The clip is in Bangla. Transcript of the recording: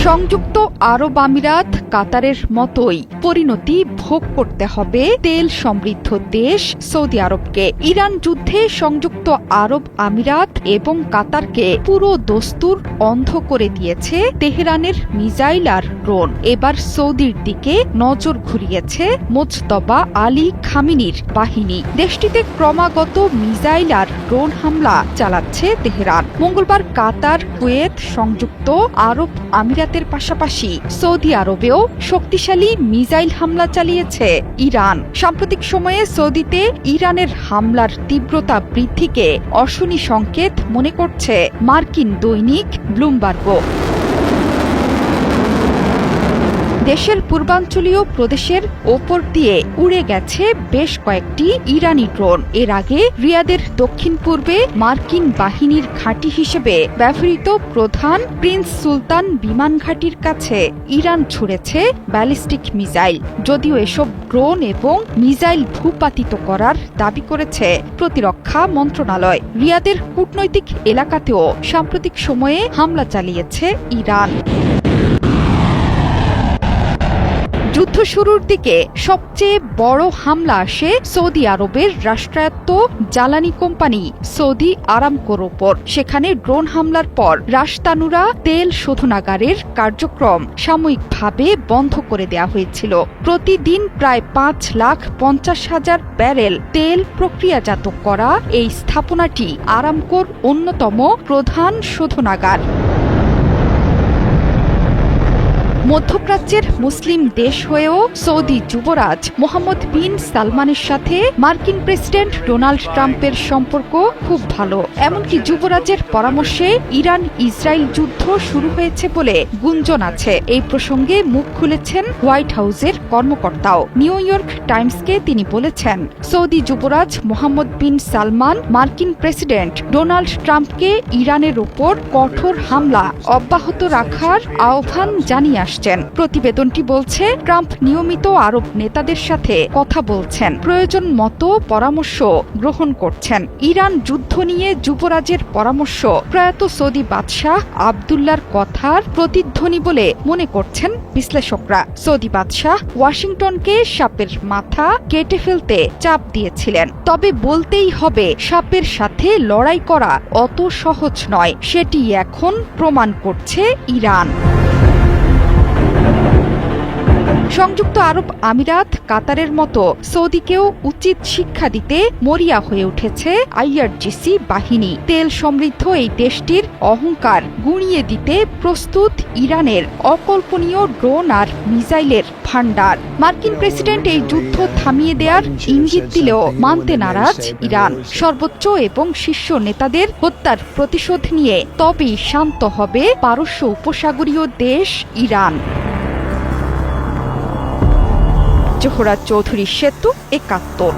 সংযুক্ত আরব আমিরাত কাতারের মতোই পরিণতি ভোগ করতে হবে তেল সমৃদ্ধ দেশ সৌদি আরবকে। ইরান যুদ্ধে সংযুক্ত আরব আমিরাত এবং কাতারকে পুরো দস্তুর অন্ধ করে দিয়েছে তেহরানের মিসাইল আর ড্রোন। এবার সৌদির দিকে নজর ঘুরিয়েছে মোজতবা আলী খামিনির বাহিনী। দেশটিতে ক্রমাগত মিসাইল আর ড্রোন হামলা চালাচ্ছে তেহরান। মঙ্গলবার কাতার, কুয়েত, সংযুক্ত আরব আমিরাতের পাশাপাশি সৌদি আরবেও শক্তিশালী মিসাইল হামলা চালিয়েছে ইরান। সাম্প্রতিক সময়ে সৌদিতে ইরানের হামলার তীব্রতা বৃদ্ধিকে অশনি সংকেত মনে করছে মার্কিন দৈনিক ব্লুমবার্গও। দেশের পূর্বাঞ্চলীয় প্রদেশের ওপর দিয়ে উড়ে গেছে বেশ কয়েকটি ইরানি ড্রোন। এর আগে রিয়াদের দক্ষিণ পূর্বে মার্কিন বাহিনীর ঘাঁটি হিসেবে ব্যবহৃত প্রধান প্রিন্স সুলতান বিমান ঘাঁটির কাছে ইরান ছুড়েছে ব্যালিস্টিক মিসাইল। যদিও এসব ড্রোন এবং মিসাইল ভূপাতিত করার দাবি করেছে প্রতিরক্ষা মন্ত্রণালয়। রিয়াদের কূটনৈতিক এলাকাতেও সাম্প্রতিক সময়ে হামলা চালিয়েছে ইরান। যুদ্ধ শুরুর দিকে সবচেয়ে বড় হামলা আসে সৌদি আরবের রাষ্ট্রায়ত্ত জ্বালানি কোম্পানি সৌদি আরামকোর ওপর। সেখানে ড্রোন হামলার পর রাশতানুরা তেল শোধনাগারের কার্যক্রম সাময়িকভাবে বন্ধ করে দেওয়া হয়েছিল। প্রতিদিন প্রায় 5,50,000 ব্যারেল তেল প্রক্রিয়াজাত করা এই স্থাপনাটি আরামকোর অন্যতম প্রধান শোধনাগার। মধ্যপ্রাচ্যের মুসলিম দেশ হয়েও সৌদি যুবরাজ মোহাম্মদ বিন সালমানের সাথে মার্কিন প্রেসিডেন্ট ডোনাল্ড ট্রাম্পের সম্পর্ক খুব ভালো। এমনকি যুবরাজের পরামর্শে ইরান ইসরায়েল যুদ্ধ শুরু হয়েছে বলে গুঞ্জন আছে। এই প্রসঙ্গে মুখ খুলেছেন হোয়াইট হাউসের কর্মকর্তাও। নিউ ইয়র্ক টাইমসকে তিনি বলেছেন, সৌদি যুবরাজ মোহাম্মদ বিন সালমান মার্কিন প্রেসিডেন্ট ডোনাল্ড ট্রাম্পকে ইরানের ওপর কঠোর হামলা অব্যাহত রাখার আহ্বান জানিয়ে আসছেন। প্রতিবেদনটি বলছে, ট্রাম্প নিয়মিত আরব নেতাদের সাথে কথা বলছেন, প্রয়োজন মতো পরামর্শ গ্রহণ করছেন। ইরান যুদ্ধ নিয়ে যুবরাজের পরামর্শ প্রয়াত সৌদি বাদশাহ আবদুল্লাহর কথার প্রতিধ্বনি বলে মনে করছেন বিশ্লেষকরা। সৌদি বাদশাহ ওয়াশিংটনকে সাপের মাথা কেটে ফেলতে চাপ দিয়েছিলেন। তবে বলতেই হবে, সাপের সাথে লড়াই করা অত সহজ নয়, সেটি এখন প্রমাণ করছে ইরান। সংযুক্ত আরব আমিরাত কাতারের মতো সৌদিকেও উচিত শিক্ষা দিতে মরিয়া হয়ে উঠেছে আইআরজিসি বাহিনী। তেল সমৃদ্ধ এই দেশটির অহংকার গুঁড়িয়ে দিতে প্রস্তুত ইরানের অকল্পনীয় ড্রোন আর মিসাইলের ভান্ডার। মার্কিন প্রেসিডেন্ট এই যুদ্ধ থামিয়ে দেওয়ার ইঙ্গিত দিলেও মানতে নারাজ ইরান। সর্বোচ্চ এবং শীর্ষ নেতাদের হত্যার প্রতিশোধ নিয়ে তবেই শান্ত হবে পারস্য উপসাগরীয় দেশ ইরান। জোহরা চৌধুরী সেতু, ৭১।